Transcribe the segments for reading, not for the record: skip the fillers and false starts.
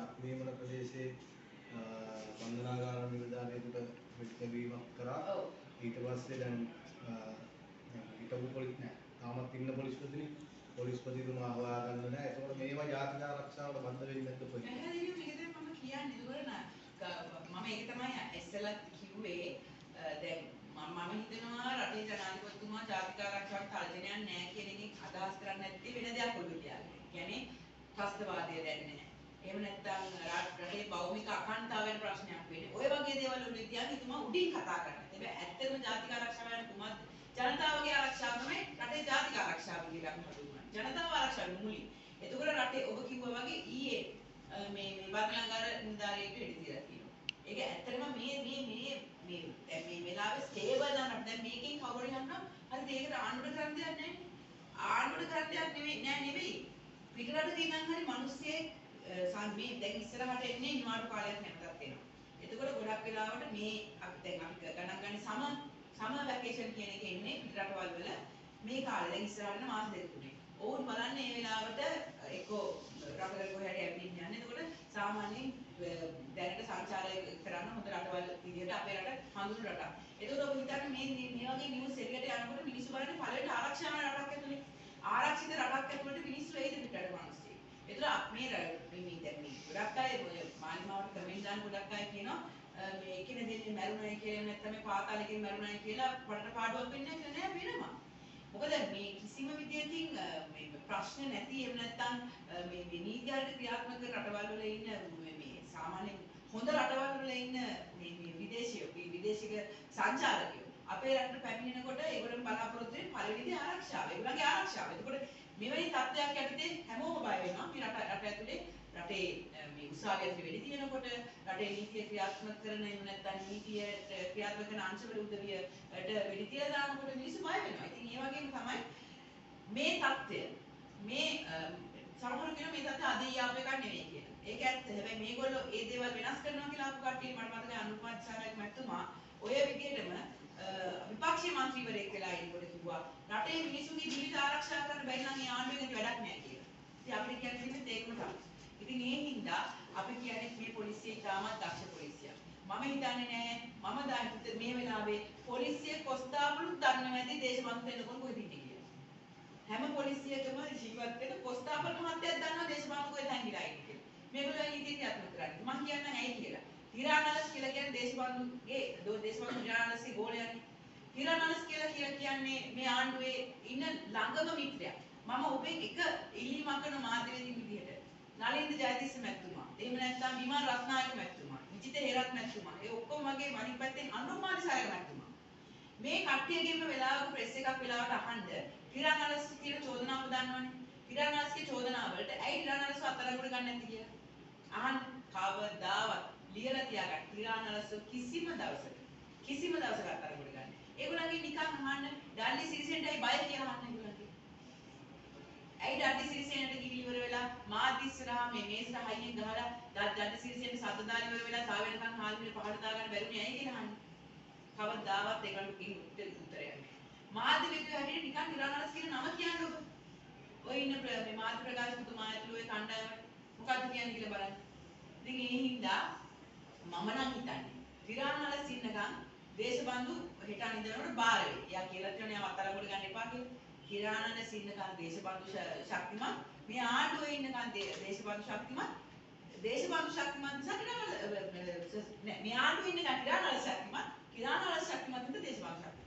අක්මීමන ප්‍රදේශයේ බන්ධනාගාර නිලධාරියෙකුට මෙතනවීමක් කරා. ඊට පස්සේ දැන් හිටපු පොලිස් නෑ. තාමත් ඉන්න පොලිස්පතිතුමා හොයාගන්න නෑ. ඒකෝට මේවා ජාතික ආරක්ෂාවට බද්ධ වෙන්නේ නැද්ද කොහෙද? පැහැදිලිව මේක තමයි මම කියන්නේ. ඒකවල මම ඒක තමයි ඉස්සෙල්ලා කිව්වේ. දැන් මම හිතනවා රටේ ජනාධිපතිතුමා ජාතික ආරක්ෂාවට තර්ජනයක් නැහැ කියන එකෙන් අදහස් කරන්නේ නැත්තේ වෙන දෙයක් ඔළුවේ තියාගෙන. කියන්නේ ත්‍රස්තවාදය දැන් නැහැ. එහෙම නැත්නම් රටේ භෞමික අඛණ්ඩතාවයට ප්‍රශ්නයක් වෙන්නේ. ඔය වගේ දේවල් ඔළුවේ තියාගෙන ඉතුමා උඩින් කතා කරනවා. හැබැයි ඇත්තටම ජාතික ආරක්ෂාව යන කුමක්ද? ජනතාවගේ ආරක්ෂාව තමයි රටේ ජාතික ආරක්ෂාව කියලා අපි හඳුන්වන්නේ. ජනතාව ආරක්ෂාව මුලින්. එතකොට රටේ ඔබ කිව්වා වගේ ඊයේ මේ බන්ධනාගාර නිලධාරියෙක්ට වෙඩි තියලා තියෙනවා. ඒක ඇත්තටම මේ වෙලාවේ ස්ටේබල් නම් දැන් මේකෙන් කවුරු යනවා හරි ඒකට ආණ්ඩුවට කරන්න දෙයක් නැහැ. ආණ්ඩුවට කරන්න දෙයක් නෙවෙයි. පිටරට තියෙනන් හරි මිනිස්සේ මේ දැන් ඉස්සරහට එන්නේ නිවාඩු කාලයක් නැවතත් එනවා. එතකොට ගොඩක් වෙලාවට මේ අපි ගණන් ගන්නේ සම වැකේෂන් කියන එක එන්නේ පිටරටවල් වල මේ කාලේ දැන් ඉස්සරහට මාස දෙක තුනේ. ඕන් බලන්න මේ වෙලාවට එක්කෝ රටවල කොහේ හරි ඇවිදින්න යන්නේ. එතකොට සාමාන්‍යයෙන් දැනට සංචාරය කරන්න හොඳ රටවල් විදිහට අපේ රට හඳුනන රටක්. එතකොට ඔබ හිතන්නේ මේ වගේ නිවුස් එළියට යනකොට මිනිස්සු බලන්නේ පළවෙනි ආරක්ෂාව රටක් ඇතුලේ. ආරක්ෂිත රටක් ඇතුළට මිනිස්සු එයිද පිටරට මිනිස්සු. එතකොට මේ දැන් මේ ගොඩක් අය මාලිමාවට කමෙන්ට් දාන ගොඩක් අය කියනවා මේ එකිනෙ දෙන්නේ මැරුණයි කියලා නැත්නම් මේ පාතාලකින් මැරුණයි කියලා පරණ පාඩුවක් වෙන්නේ නැහැ වෙනවා. මොකද මේ කිසිම විදියකින් මේ ප්‍රශ්න නැති එහෙම නැත්නම් මේ නීතියට ක්‍රියාත්මක රටවල් වල ඉන්න මේ සාමාන්‍ය හොඳ රටවල් වල ඉන්න මේ විදේශික සංචාරකයෝ අපේ රටට පැමිණෙනකොට ඒගොල්ලන් බලාපොරොත්තු වෙන්නේ පළවෙනිද ආරක්ෂාව. ඒගොල්ලන්ගේ ආරක්ෂාව. එතකොට මෙවැනි තත්ත්වයක් යටතේ හැමෝම බය වෙනවා. මේ රට ඇතුලේ රටේ මේ උසාවිය ඇතුලේ වෙඩි තියනකොට රටේ නීතිය ක්‍රියාත්මක කරන එහෙම නැත්නම් නීතිය ක්‍රියාත්මක කරන අංශවල උදවියට වෙඩි තියලා දානකොට මිනිස්සු බය වෙනවා. ඉතින් ඒ වගේම තමයි මේ தත්ත්වය මේ සමහර කෙනා මේ தත්ත්වය අද ඊයාප එකක් නෙවෙයි කියලා. ඒක ඇත්ත. හැබැයි මේගොල්ලෝ ඒ දේවල් වෙනස් කරනවා කියලා ආපු කට්ටිය මට මතකයි අනුපාත්චාරයක් මැතිතුමා ඔය විදිහටම විපක්ෂීය മന്ത്രിවරයෙක් වෙලා ඉන්නකොට කිව්වා රටේ මිනිසුන්ගේ ජීවිත ආරක්ෂා කරන්න බැරි නම් ඒ ආණ්ඩුවෙන් වැඩක් නැහැ කියලා. ඉතින් අපිට කියන්නේ ඒකම තමයි. ඉතින් ඒ හින්දා අපි කියන්නේ මේ පොලිසිය ඉතාමත් දක්ෂ පොලිසියක්. මම හිතන්නේ නෑ මේ වෙලාවේ පොලිසිය කොස්තාපලුත් දන්නේ නැති දේශපාලන දෙන්නකොන් කොහෙද හිටියේ. හැම පොලිසියකම ජීවත් වෙන කොස්තාපල් මහත්තයෙක් දන්නවා දේශපාලන කොහෙද හැංගිලා ඉන්නේ කියලා. මේගොල්ලෝ නීතිය ක්‍රියාත්මක කරන්නේ. මම කියන්නේ ඇයි කියලා. තිරානලස් කියලා කියන්නේ දේශපාලන තිරානලස්ගේ ගෝලයනේ. තිරානලස් කියලා කියන්නේ මේ ආණ්ඩුවේ ඉන්න ළඟම මිත්‍රයා. මම ඔබෙන් එක ඉල්ලීමක් කරන මාධ්‍යවේදීන් විදිහට නලින්ද ජයතිස්ස මැතිතුමා, එහෙම නැත්නම් විමල් රත්නායක මැතිතුමා, විජිත හේරත් මැතිතුමා, ඒ ඔක්කොම වගේ අනිත් පැත්තෙන් අනුමානිසායක මැතිතුමා. මේ කට්ටියගෙම වෙලාවක ප්‍රෙස් එකක් වෙලාවට අහන්න තිරානලස් කියන චෝදනාව දන්නවනේ. තිරානලස්ගේ චෝදනාව වලට ඇයි තිරානලස්ව අත්අඩංගුවට ගන්න නැති කියලා. අහන්න කවදාවත් ලියලා තියාගන්න. තිරානලස්ව කිසිම දවසක අත්අඩංගුවට ගන්න. ඒගොල්ලන්ගේ නිකන් අහන්න ඩල්ලි සිරිසෙන්ටයි බය කියලා අහන්න ඒගොල්ලන්ගේ. ඇයි ඩල්ලි සිරිසෙන්ට ගිහින් ඉවර වෙලා මාධ්‍ය ඉස්සරහා මේ මේසට හයියෙන් ගහලා ඩල්ලි සිරිසෙන්ට සද්දදාලි ඉවර වෙලා තාව වෙනකන් හාල් මිල පහට දාගන්න බැරුනේ ඇයි කියලා අහන්නේ. කවදාවත් ඒගොල්ලෝ කිව්ව උත්තරයක් නෑ. මාධ්‍ය විද්‍යාව හැටියට නිකන් තිරානලස් කියන නම කියන්නේ ඔබ. ඔය ඉන්න මේ මාධ්‍ය ප්‍රකාශකතුමා ඇතුළු ඒ කණ්ඩායම මොකක්ද කියන්නේ කියලා බලන්න. ඉතින් ඒ හින්දා මම නම් හිතන්නේ තිරානලස් ඉන්නකම් දේශබන්දු හෙට අනිද්දාට බාර වෙයි. එයා කියලා තියෙනවා යා අත්අඩංගුවට ගන්න එපා කියලා. තිරානලස් ඉන්නකම් දේශබන්දු ශක්තිමත් මේ ආණ්ඩුවේ ඉන්නකම් දේශබන්දු ශක්තිමත් නිසා මේ ආණ්ඩුවේ ඉන්නකම් තිරානලස් ශක්තිමත් තිරානලස් ශක්තිමත් නිසා දේශබන්දු ශක්තිමත්.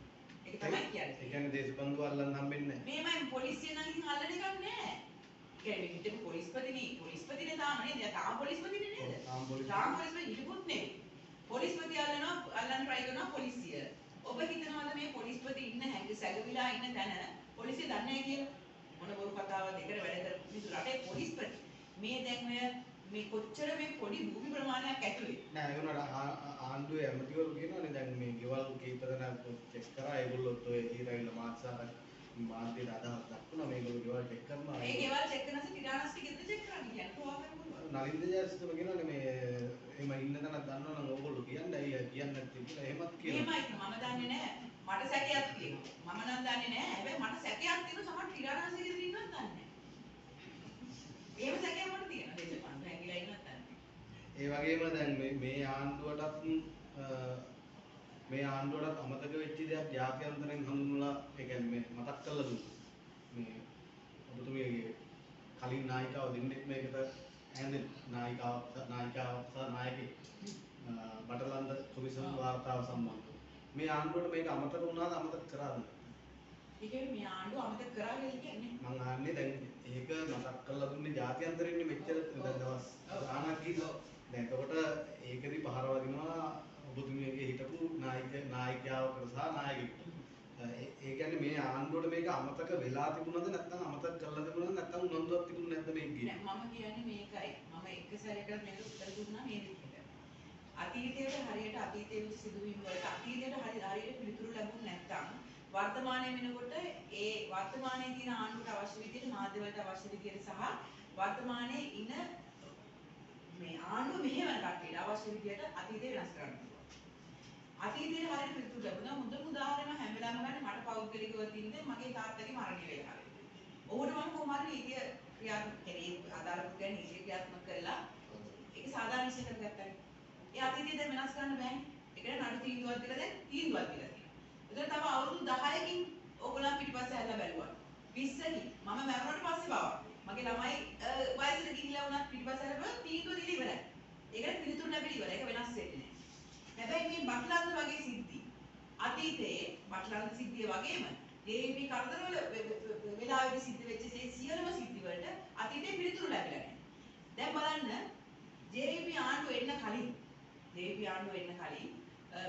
ඒක තමයි කියන්නේ. ඒ කියන්නේ දේශබන්දු අල්ලන්න හම්බෙන්නේ නැහැ. මේමයි පොලිසිය නම් ඉතින් අල්ලන එකක් නැහැ. කියන්නේ හිටපු පොලිස්පතිනේ තාම නේද? තාම පොලිස්පතිනේ නේද? තාම පොලිස්පති හිටපුත් නෙවෙයි. පොලිස්පති අල්ලන්න try කරනවා පොලිසිය. ඔබ හිතනවාද මේ පොලිස්පති ඉන්න සැගවිලා ඉන්න තැන පොලිසිය දන්නේ නැහැ කියලා? මොන බොරු කතාවද එකට වැඩ කරපු මිනිස්සු රටේ පොලිස්පති. මේ දැන් මේ කොච්චර මේ පොඩි භූමි ප්‍රමාණයක් ඇතුලේ. නෑ ඒගොල්ලෝ ආණ්ඩුවේ ඇමතිවරු කියනවානේ දැන් මේ ගෙවල් කීප දෙනා චෙක් කරා ඒගොල්ලොත් ඔය ඊරයිල මාධ්‍යයට අදහස් දක්වනවා මේගොල්ලෝ ගෙවල් චෙක් කරනවා. ඒ ගෙවල් චෙක් කරනකොට තිරානස්ටි ගෙදර චෙක් කරන්නේ කියන්නේ කොහොමද? නලින්ද ජයසිතුම කියනවානේ මේ එහෙම ඉන්න තැනක් දන්නවනම් ඕගොල්ලෝ කියන්නේ ඇයි කියන්නේ නැත්තේ කියලා එහෙමත් කියනවා. එහෙමයි මම දන්නේ නැහැ. මට සැකයක් තියෙනවා. මම නම් දන්නේ නැහැ. හැබැයි මට සැකයක් තියෙනවා සමහර තිරානස්ටි ගෙදර ඉන්නවත් දන්නේ නැහැ. එහෙම සැකයක් මට තියෙනවා. දේශපාලන හැංගිලා ඉන්නවත් දන්නේ නැහැ. ඒ වගේම දැන් මේ ආණ්ඩුවටත් මේ ආණ්ඩුවටත් අමතක වෙච්ච දෙයක් ජාත්‍යන්තරයෙන් හඳුන්වලා ඒ කියන්නේ මේ මතක් කරලා දුන්නා. මේ ඔබතුමියගේ කලින් නායිකාව දෙන්නෙක් මේකට ඈඳෙන නායිකාව සහ නායකයෙක් බටලන්ද කොමිසම වාර්තාව සම්බන්ධව. මේ ආණ්ඩුවට මේක අමතක වුණාද අමතක කරාද? ඒ කියන්නේ මේ ආණ්ඩුව අමතක කරා කියලා කියන්නේ මං අහන්නේ දැන් ඒක මතක් කරලා දුන්නේ ජාත්‍යන්තරයෙන් මෙච්චර දැන් දවස් ගාණක් ගිහිල්ලා. දැන් එතකොට ඒකෙදි පහර වදිනවා ඔබතුමියගේ හිටපු නායිකාවකට සහ නායකයෙකුට. ඒ කියන්නේ මේ ආණ්ඩුවට මේක අමතක වෙලා තිබුණාද නැත්නම් අමතක කරලා තිබුණාද නැත්නම් උනන්දුවක් තිබුණේ නැද්ද මේක කියන්නේ? මම කියන්නේ මේකයි. මම එක සැරයකට මේක උත්තර දුන්නා මේ විදිහට. අතීතයේ හරියට අතීතයේ වෙච්ච සිදුවීම් වලට අතීතයට හරියට පිළිතුරු ලැබුණ නැත්නම් වර්තමානයේ වෙනකොට ඒ වර්තමානයේ තියෙන ආණ්ඩුවට අවශ්‍ය විදිහට මාධ්‍ය වලට අවශ්‍ය විදිහට සහ වර්තමානයේ ඉන මේ ආණ්ඩුව මෙහෙවන කට්ටියට අවශ්‍ය විදිහට අතීතය වෙනස් කරන්න පුළුවන්. අතීතයේ හරියට පිළිතුරු ලැබුණා. හොඳම උදාහරණයක් හැම වෙලාවෙම ගන්න මට පෞද්ගලිකව තින්නේ මගේ තාත්තගේ මරණය වෙලාවේ. ඔහුට මම කොහොම හරි නීතිය ක්‍රියාත්මක කරේ අදාළ පුද්ගලයන් නීතිය ක්‍රියාත්මක කරලා ඒක සාධාරණ ඉෂ්ට කරගත්තා. ඒ අතීතය දැන් වෙනස් කරන්න බෑනේ. ඒකට නඩු තීන්දුවක් දීලා දැන් තීන්දුවක් දීලා තියෙනවා. ඒතර තව අවුරුදු 10කින් ඕගොල්ලන් පිටිපස්සේ හැල්ලා බැලුවා. 20කින් මම මැරුණාට පස්සේ බව. මගේ ළමයි වයසට ගිහිල්ලා වුණත් පිටිපස්සේ හැල්ලා තීන්දුව දීලා ඉවරයි. ඒකට පිළිතුරු ලැබිලා ඉවරයි. ඒක වෙනස් වෙන්නේ නැහැ. හැබැයි මේ බටලන්ද වගේ සිද්ධි අතීතයේ බටලන්ද සිද්ධිය වගේම ජේ.වී.පී කරදරවල වෙලාවෙදි සිද්ධ වෙච්ච සියලුම සිද්ධි වලට අතීතයේ පිළිතුරු ලැබිලා නැහැ. දැන් බලන්න ජේ.වී.පී ආණ්ඩුව එන්න කලින්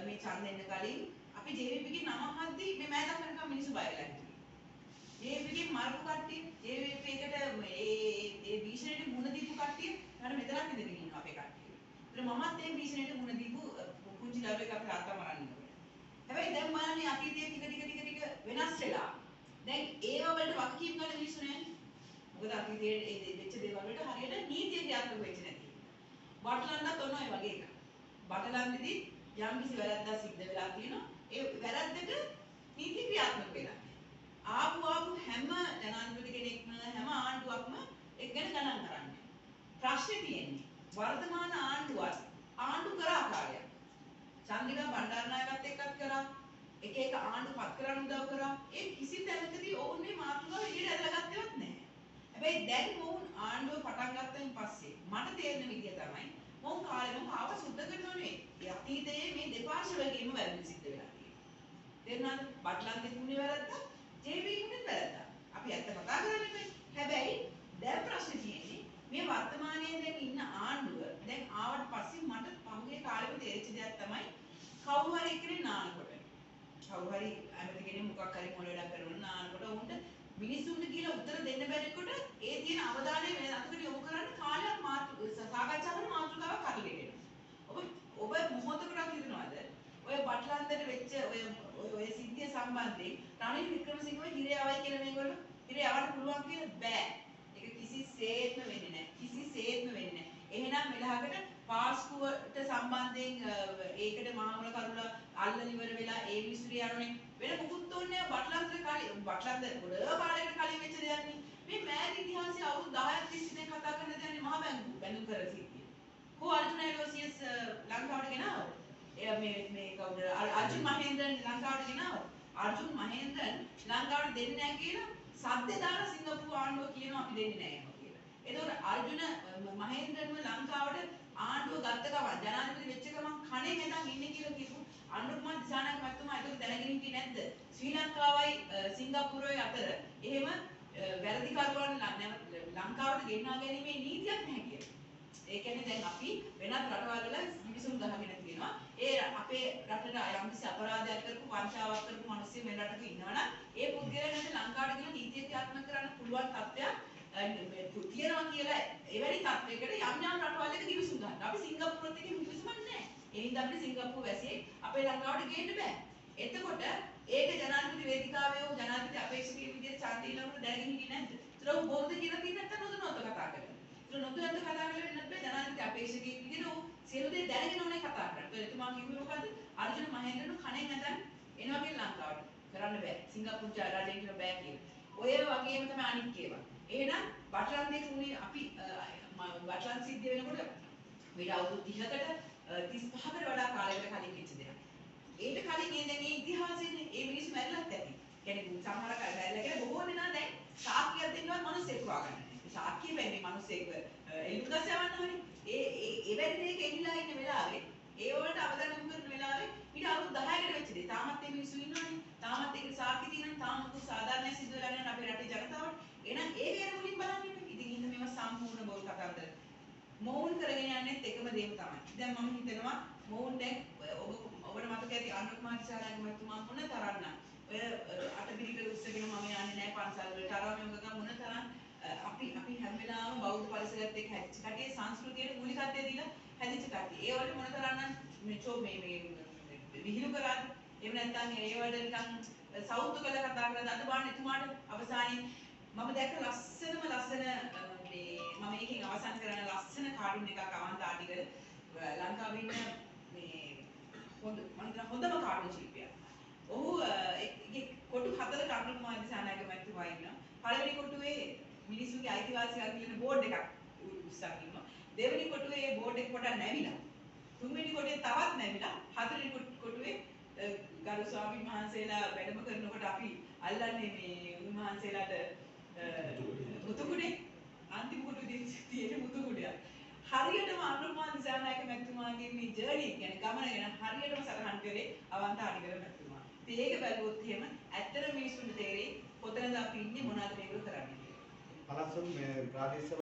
මේ ඡන්ද එන්න කලින් අපි ජේ.වී.පීගේ නම අහද්දී මේ මෑතක් වෙනකම් මිනිස්සු බය වෙලා හිටියේ. ජේ.වී.පීගේ මරපු කට්ටිය ජේ.වී.පීකට ඒ භීෂණයට මුහුණ දීපු කට්ටිය මම මෙතනක් ඉඳගෙන ඉන්නවා අපේ කට්ටිය. ඒත් මමත් ඒ භීෂණයට මුහුණ දීපු පුංචි දරුවෙක් අපේ තාත්තා මරන්න ඉන්නකොට. හැබැයි දැන් බලන්නේ අතීතයේ ටික වෙනස් වෙලා. දැන් ඒව වලට වගකීම් ගන්න මිනිස්සු නැහැ. මොකද අතීතයේ ඒ වෙච්ච දේවල් වලට හරියට නීතිය ක්‍රියාත්මක වෙච්ච නැති. බටලන්දත් ඔන්න ඔය වගේ එකක්. බටලන්දෙදි යම් කිසි වැරද්දක් සිද්ධ වෙලා තියෙනවා. ඒ වැරද්දට නීති ක්‍රියාත්මක වෙලා. ආපු හැම ජනාධිපති කෙනෙක්ම හැම ආණ්ඩුවක්ම ඒක ගැන ගණන් කරන්නේ. ප්‍රශ්නේ තියෙන්නේ වර්තමාන ආණ්ඩුවත් ආණ්ඩු කර ආකාරයක්. චන්ද්‍රිකා බණ්ඩාරනායකත් එක්කත් කරා එක ආණ්ඩු පත් කරන්න උදව් කරා. ඒ කිසි තැනකදී ඔවුන් මේ මාතෘකාව එළියට ඇදලා ගත්තේවත් නැහැ. හැබැයි දැන් මොවුන් ආණ්ඩුව පටන් ගත්තයින් පස්සේ මට තේරෙන විදිය තමයි මොවුන් කාලෙම ආව සුද්ධ කරනවා නෙවෙයි. ඒ අතීතයේ මේ දෙපාර්ශ්වයකින්ම වැරදි සිද්ධ වෙලා තියෙනවා. තේරුණාද? බටලන්ගේ තුනේ වැරද්ද, ජේ.වී.පීගේ වැරද්ද. අපි ඇත්ත කතා කරන්නේ. හැබැයි දැන් ප්‍රශ්නේ තියෙන්නේ මේ වර්තමානයේ දැන් ඉන්න ආණ්ඩුව දැන් ආවට පස්සේ මට පහුගිය කාලෙම තේරිච්ච දෙයක් තමයි කවුරු හරි එක්කෙනෙක් නානකොට කවුරු හරි ඇමති කෙනෙක් මොකක් හරි මොළ වැඩක් කරනවා නානකොට උන්ට මිනිසුන්ට කියලා උත්තර දෙන්න බැරිකොට ඒ තියෙන අවධානය වෙන අතකට යොමු කරන්න කාලයක් සාකච්ඡා කරන මාතෘකාවක් අරගෙන ඔබ මොහොතකට හිතනවාද ඔය බටලන්දට වෙච්ච ඔය සිද්ධිය සම්බන්ධයෙන් රනිල් වික්‍රමසිංහව හිරේ ආවයි කියලා මේගොල්ලෝ හිරේ ආවන්න පුළුවන් කියලා බෑ. ඒක කිසිසේත්ම වෙන්නේ නැහැ. කිසිසේත්ම වෙන්නේ නැහැ. එහෙනම් මෙලහකට පාස්කුවට සම්බන්ධයෙන් ඒකට මහමුල කරුණා අල්ලන ඉවර වෙලා ඒ මිනිස්සුරි යනෝනේ වෙන මුකුත් ඕනේ බටලන්ද කලින් බටලන්ද ගොඩ කාලයකට කලින් වෙච්ච දෙයක් නේ. මේ මෑත ඉතිහාසයේ අවුරුදු 10ක් තිස්සේ දැන් කතා කරන දෙයක් නේ මහ බැඳුම් කර සිටියේ. කො අර්ජුන එලෝසියස් ලංකාවට ගෙනාවද? එයා මේ කවුද අර්ජුන් මහේන්ද්‍රන් ලංකාවට ගෙනාවද? අර්ජුන් මහේන්ද්‍රන් ලංකාවට දෙන්නේ නැහැ කියලා සද්ද දාලා සිංගප්පූරු ආණ්ඩුව කියනවා අපි දෙන්නේ නැහැ කියලා. එතකොට අර්ජුන මහේන්ද්‍රන්ව ලංකාවට ආණ්ඩුව ගත්ත ගමන් ජනාධිපති වෙච්ච ගමන් කණේ නැතන් ඉන්නේ කියලා කියපු අනුරුකුමාර දිසානායක මහත්මයා ඒක දැනගෙන හිටියේ නැද්ද? ශ්‍රී ලංකාවයි සිංගප්පූරුවයි අතර එහෙම වැරදිකරුවන් ලංකාවට ගෙන්වා ගැනීමේ නීතියක් නැහැ කියලා. ඒ කියන්නේ දැන් අපි වෙනත් රටවල් වල මිනිසුන් ගහගෙන තියෙනවා. ඒ අපේ රටට යම්කිසි අපරාධයක් කරපු වංචාවක් කරපු මිනිස්සු මේ රටක ඉන්නවනම් ඒ පුද්ගලයන්ට ලංකාවට ගිහලා නීතිය ක්‍රියාත්මක කරන්න පුළුවන් තත්ත්වයක් තියෙනවා කියලා එවැනි තත්ත්වයකට යම් රටවල් එක කිවිසුම් ගන්න. අපි සිංගප්පූරුවත් එක්ක කිවිසුමක් නැහැ. ඒ හින්දා අපිට සිංගප්පූරු වැසියෙක් අපේ ලංකාවට ගේන්න බෑ. එතකොට ඒක ජනාධිපති වේදිකාවේ වූ ජනාධිපති අපේක්ෂකයෙක් විදිහට ඡන්දය ඉල්ලනකොට දැනගෙන හිටියේ නැද්ද? ඒතර ඔව් බොරුද කියලා තියෙන නැත්නම් නොදන්නවද කතා කරන්නේ? ඒතර නොදන්නවද කතා කරලා වෙන්නත් බෑ ජනාධිපති අපේක්ෂකයෙක් විදිහට ඔව් සියලු දේ දැනගෙන ඕනේ කතා කරන්න. ඒතර එතුමා කිව්වේ මොකද්ද? අර්ජුන මහේන්ද්‍රන් කණෙන් නැතන් එනවා කියලා ලංකාවට. කරන්න බෑ. සිංගප්පූරු රටෙන් කියලා බෑ කියලා. ඔය වගේම තමයි අනිත් ඒවා. එහෙනම් බටලන්දේ තුනේ අපි බටලන් සිද්ධ වෙනකොට මේ අවුරුදු 30කට 35කට වඩා කාලයකට කලින් වෙච්ච දෙයක්. ඒකට කලින් මේ දැන් මේ ඉතිහාසයේදී මේ මිනිස්සු මැරිලත් ඇති. කියන්නේ සමහර කල් බැලලා කියලා බොහෝ දෙනා දැන් සාක්කියක් දෙන්නවත් මිනිස්සෙක් හොයාගන්න. ඒ සාක්කිය වෙන්නේ මිනිස්සෙක් එළුගස් යවන්න ඕනේ. ඒ වැඩි දෙයක එන්නලා ඉන්න වෙලාවේ ඒ වලට අවධානය යොමු කරන වෙලාවේ ඊට අවුරුදු 10කට වෙච්ච දේ. තාමත් මේ මිනිස්සු ඉන්නවනේ. තාමත් ඒක සාක්ෂි තියෙනවා. තාමත් සාධාරණ සිද්ධ වෙලා නැහැ අපේ රටේ ජනතාවට. එහෙනම් ඒ ගැන මුලින් බලන්න ඉන්න. ඉතින් ඉන්න මේවා සම්පූර්ණ බොරු කතාවද. මොවුන් කරගෙන යන්නේ එකම දේම තමයි. දැන් මම හිතනවා මොවුන් දැන් ඔබට මතක ඇති අනුර කුමාර දිසානායක මහත්මයා මොන තරම්නම් ඔය අටපිරිකර උස්සගෙන මම යන්නේ නැහැ පන්සල් වලට අරම යමුගා මොන තරම් අපි හැම වෙලාවෙම බෞද්ධ පරිසරයත් එක්ක හැදිච්ච කටේ සංස්කෘතියට මූලිකත්වය දීලා හැදිච්ච කටේ. ඒ වලට මොන තරම්නම් මේ විහිළු කරාද? එහෙම නැත්නම් ඒ වලට නිකන් සෞතු කළ කතා කරලා අද බලන්න එතුමාට අවසානයේ මම දැක්ක ලස්සන මේ මම එකකින් අවසන් කරන ලස්සන කාටුන් එකක් අවන්ත ආටිකල් ලංකාවේ ඉන්න මේ හොඳම කාටුන් ශිල්පියා. ඔහු කොටු 4ක අනුර කුමාර දිසානායක මහත්මයා ඉන්නවා. පළවෙනි කොටුවේ මිනිස්සුගේ අයිතිවාසිකම් කියන බෝඩ් එකක් උස්සන් ඉන්නවා. දෙවෙනි කොටුවේ ඒ බෝඩ් එක පොඩක් නැවිලා. තුන්වෙනි කොටුවේ තවත් නැවිලා. හතරවෙනි කොටුවේ ගරු ස්වාමීන් වහන්සේලා වැඩම කරනකොට අපි අල්ලන්නේ මේ උන්වහන්සේලාට මුතුකුඩේ අන්තිම කොටුවේ තියෙන මුතුකුඩය. හරියටම අනුර කුමාර දිසානායක මහත්මයාගේ මේ ජර්නි කියන්නේ ගමන ගැන හරියටම සටහන් කරේ අවන්ත ආටිගල මහත්මයා. ඉතින් ඒක බැලුවොත් එහෙම ඇත්තටම මිනිස්සුන්ට තේරෙයි කොතනද අපි ඉන්නේ මොනවද මේක කරන්නේ කියලා. පළස්සම් මේ ප්‍රාදේශීය